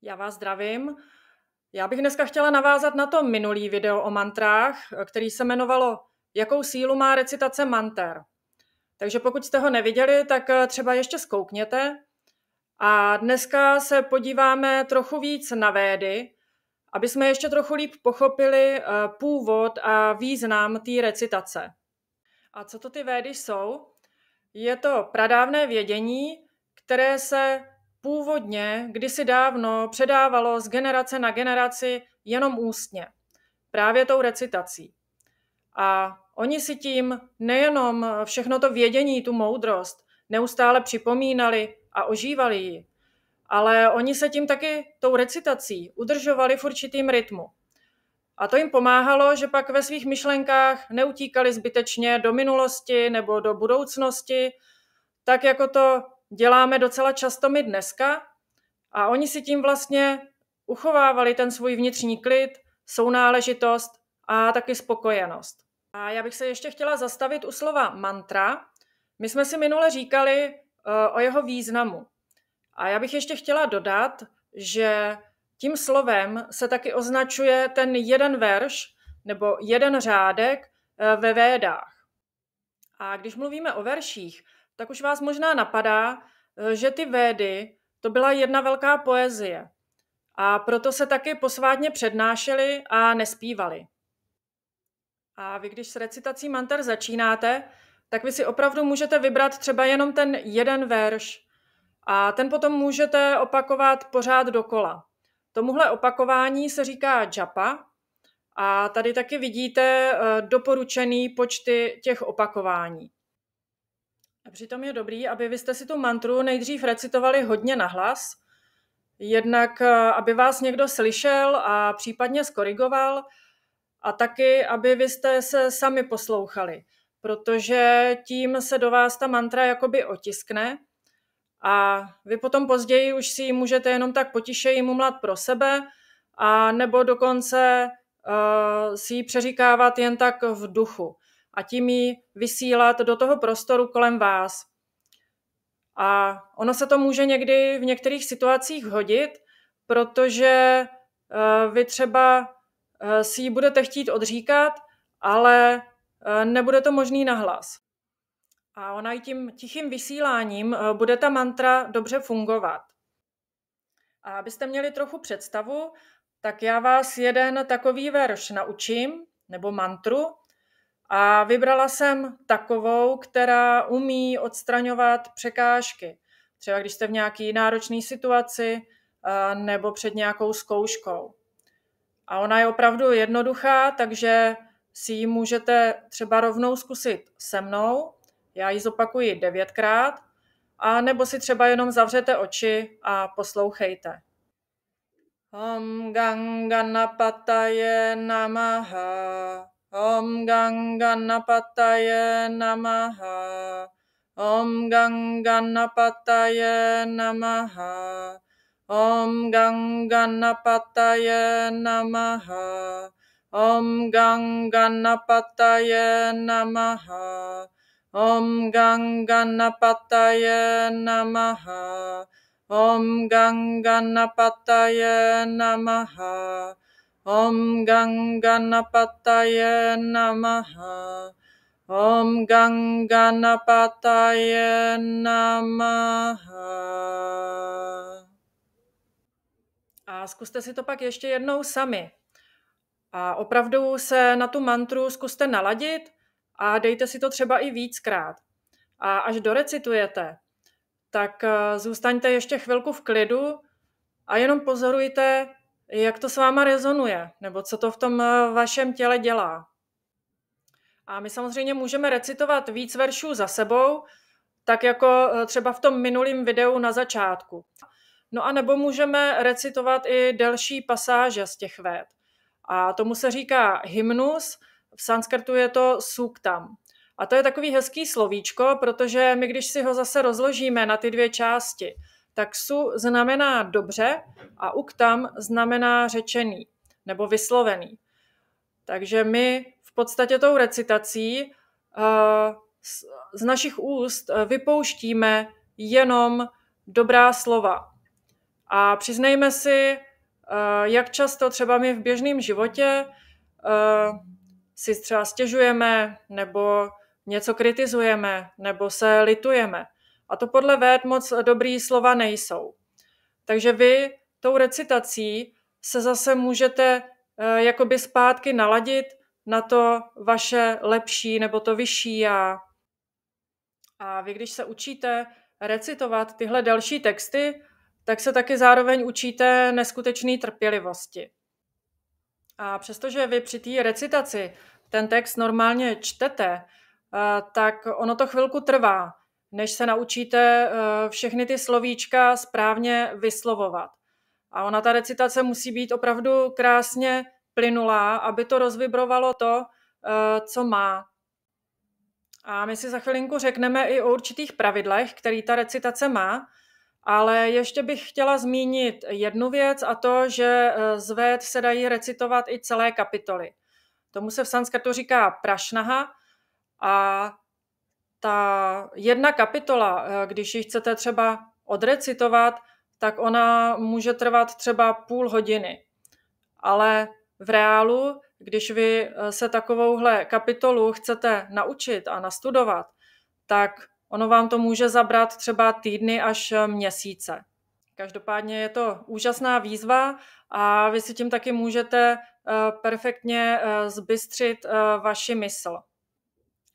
Já vás zdravím. Já bych dneska chtěla navázat na to minulý video o mantrách, který se jmenovalo Jakou sílu má recitace manter. Takže pokud jste ho neviděli, tak třeba ještě zkoukněte. A dneska se podíváme trochu víc na védy, aby jsme ještě trochu líp pochopili původ a význam té recitace. A co to ty védy jsou? Je to pradávné vědění, které se původně kdysi dávno předávalo z generace na generaci jenom ústně, právě tou recitací. A oni si tím nejenom všechno to vědění, tu moudrost, neustále připomínali a ožívali ji, ale oni se tím taky tou recitací udržovali v určitým rytmu. A to jim pomáhalo, že pak ve svých myšlenkách neutíkali zbytečně do minulosti nebo do budoucnosti, tak jako to děláme docela často my dneska, a oni si tím vlastně uchovávali ten svůj vnitřní klid, sounáležitost a taky spokojenost. A já bych se ještě chtěla zastavit u slova mantra. My jsme si minule říkali o jeho významu. A já bych ještě chtěla dodat, že tím slovem se taky označuje ten jeden verš nebo jeden řádek ve védách. A když mluvíme o verších, tak už vás možná napadá, že ty védy to byla jedna velká poezie. A proto se taky posvátně přednášely a nespívaly. A vy, když s recitací manter začínáte, tak vy si opravdu můžete vybrat třeba jenom ten jeden verš. A ten potom můžete opakovat pořád dokola. Tomuhle opakování se říká japa. A tady taky vidíte doporučený počty těch opakování. A přitom je dobrý, aby vy jste si tu mantru nejdřív recitovali hodně nahlas, jednak aby vás někdo slyšel a případně skorigoval, a taky, aby vy jste se sami poslouchali, protože tím se do vás ta mantra jakoby otiskne a vy potom později už si ji můžete jenom tak potišeji mumlat pro sebe a nebo dokonce si ji přeříkávat jen tak v duchu a tím ji vysílat do toho prostoru kolem vás. A ono se to může někdy v některých situacích hodit, protože vy třeba si ji budete chtít odříkat, ale nebude to možný nahlas. A ona i tím tichým vysíláním bude ta mantra dobře fungovat. A abyste měli trochu představu, tak já vás jeden takový verš naučím, nebo mantru, a vybrala jsem takovou, která umí odstraňovat překážky. Třeba když jste v nějaké náročné situaci nebo před nějakou zkouškou. A ona je opravdu jednoduchá, takže si ji můžete třeba rovnou zkusit se mnou. Já ji zopakuji 9krát, a nebo si třeba jenom zavřete oči a poslouchejte. Om Ganganapataye namaha. Om Ganganapataye namaha. Om Ganganapataye namaha. Om Ganganapataye namaha. Om Ganganapataye namaha. Om Ganganapataye namaha. Om Ganganapataye namaha. Om Ganganapataye namaha. Om Ganganapataye namaha. A zkuste si to pak ještě jednou sami. A opravdu se na tu mantru zkuste naladit a dejte si to třeba i víckrát. A až dorecitujete, tak zůstaňte ještě chvilku v klidu a jenom pozorujte, jak to s váma rezonuje, nebo co to v tom vašem těle dělá. A my samozřejmě můžeme recitovat víc veršů za sebou, tak jako třeba v tom minulém videu na začátku. No a nebo můžeme recitovat i delší pasáže z těch véd. A tomu se říká hymnus, v sanskrtu je to suktam. A to je takový hezký slovíčko, protože my, když si ho zase rozložíme na ty dvě části, tak su znamená dobře a uktam znamená řečený nebo vyslovený. Takže my v podstatě tou recitací z našich úst vypouštíme jenom dobrá slova. A přiznejme si, jak často třeba my v běžném životě si třeba stěžujeme, nebo něco kritizujeme, nebo se litujeme. A to podle Véd moc dobrý slova nejsou. Takže vy tou recitací se zase můžete jakoby zpátky naladit na to vaše lepší nebo to vyšší já. A vy, když se učíte recitovat tyhle další texty, tak se taky zároveň učíte neskutečné trpělivosti. A přestože vy při té recitaci ten text normálně čtete, tak ono to chvilku trvá, než se naučíte všechny ty slovíčka správně vyslovovat. A ona ta recitace musí být opravdu krásně plynulá, aby to rozvibrovalo to, co má. A my si za chvilinku řekneme i o určitých pravidlech, který ta recitace má, ale ještě bych chtěla zmínit jednu věc, a to, že z Véd se dají recitovat i celé kapitoly. Tomu se v sanskrtu říká prašnaha a ta jedna kapitola, když ji chcete třeba odrecitovat, tak ona může trvat třeba půl hodiny. Ale v reálu, když vy se takovouhle kapitolu chcete naučit a nastudovat, tak ono vám to může zabrat třeba týdny až měsíce. Každopádně je to úžasná výzva a vy si tím taky můžete perfektně zbystřit vaši mysl.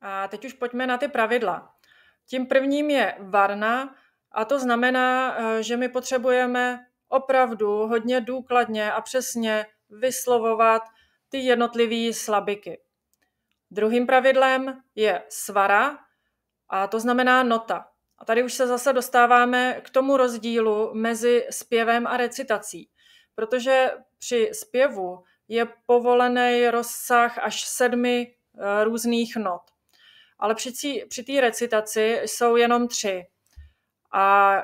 A teď už pojďme na ty pravidla. Tím prvním je varna a to znamená, že my potřebujeme opravdu hodně důkladně a přesně vyslovovat ty jednotlivé slabiky. Druhým pravidlem je svara a to znamená nota. A tady už se zase dostáváme k tomu rozdílu mezi zpěvem a recitací, protože při zpěvu je povolený rozsah až 7 různých not. Ale při té recitaci jsou jenom 3. A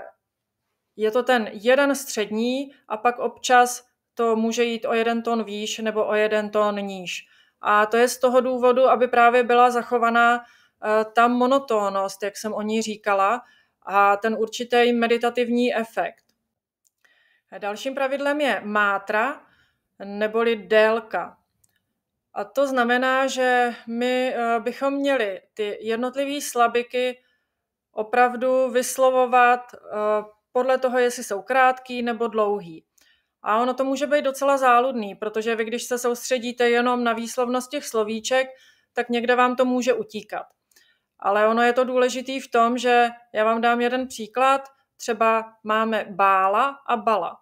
je to ten jeden střední a pak občas to může jít o 1 tón výš nebo o 1 tón níž. A to je z toho důvodu, aby právě byla zachovaná ta monotónnost, jak jsem o ní říkala, a ten určitý meditativní efekt. Dalším pravidlem je mátra, neboli délka. A to znamená, že my bychom měli ty jednotlivé slabiky opravdu vyslovovat podle toho, jestli jsou krátký nebo dlouhý. A ono to může být docela záludný, protože vy, když se soustředíte jenom na výslovnost těch slovíček, tak někde vám to může utíkat. Ale ono je to důležitý v tom, že já vám dám jeden příklad, třeba máme bála a bala.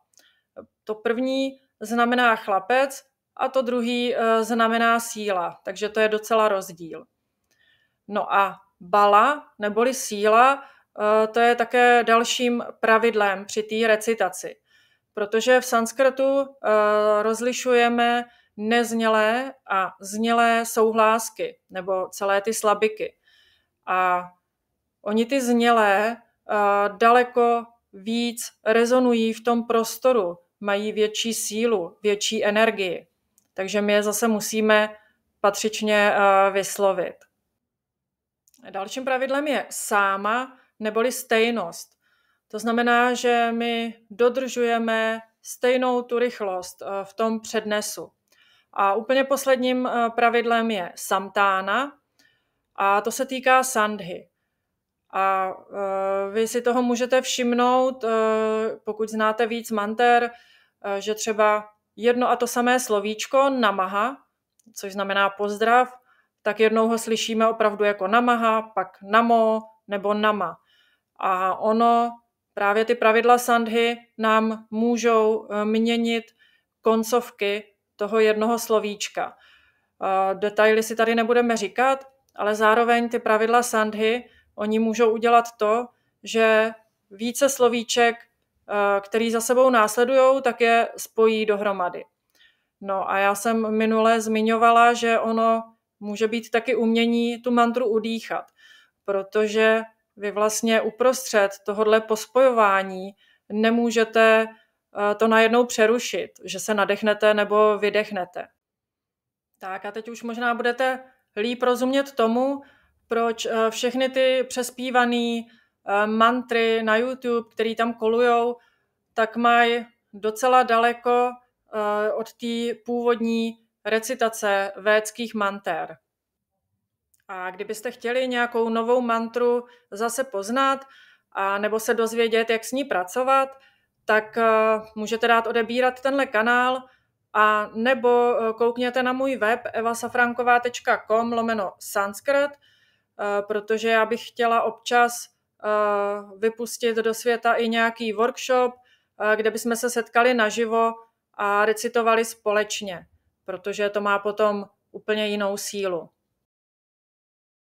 To první znamená chlapec a to druhý znamená síla, takže to je docela rozdíl. No a bala neboli síla, to je také dalším pravidlem při té recitaci, protože v sanskrtu rozlišujeme neznělé a znělé souhlásky nebo celé ty slabiky. A oni ty znělé daleko víc rezonují v tom prostoru, mají větší sílu, větší energii. Takže my je zase musíme patřičně vyslovit. Dalším pravidlem je sáma neboli stejnost. To znamená, že my dodržujeme stejnou tu rychlost v tom přednesu. A úplně posledním pravidlem je samtána a to se týká sandhy. A vy si toho můžete všimnout, pokud znáte víc manter, že třeba jedno a to samé slovíčko namaha, což znamená pozdrav, tak jednou ho slyšíme opravdu jako namaha, pak namo nebo nama. A ono, právě ty pravidla sandhy nám můžou měnit koncovky toho jednoho slovíčka. Detaily si tady nebudeme říkat, ale zároveň ty pravidla sandhy, oni můžou udělat to, že více slovíček, který za sebou následujou, tak je spojí dohromady. No a já jsem minule zmiňovala, že ono může být taky umění tu mantru udýchat, protože vy vlastně uprostřed tohodle pospojování nemůžete to najednou přerušit, že se nadechnete nebo vydechnete. Tak a teď už možná budete líp rozumět tomu, proč všechny ty přespívané mantry na YouTube, které tam kolujou, tak mají docela daleko od té původní recitace védských manter. A kdybyste chtěli nějakou novou mantru zase poznat a nebo se dozvědět, jak s ní pracovat, tak můžete dát odebírat tenhle kanál a nebo koukněte na můj web evasafranková.com/sanskrt, protože já bych chtěla občas vypustit do světa i nějaký workshop, kde bychom se setkali naživo a recitovali společně, protože to má potom úplně jinou sílu.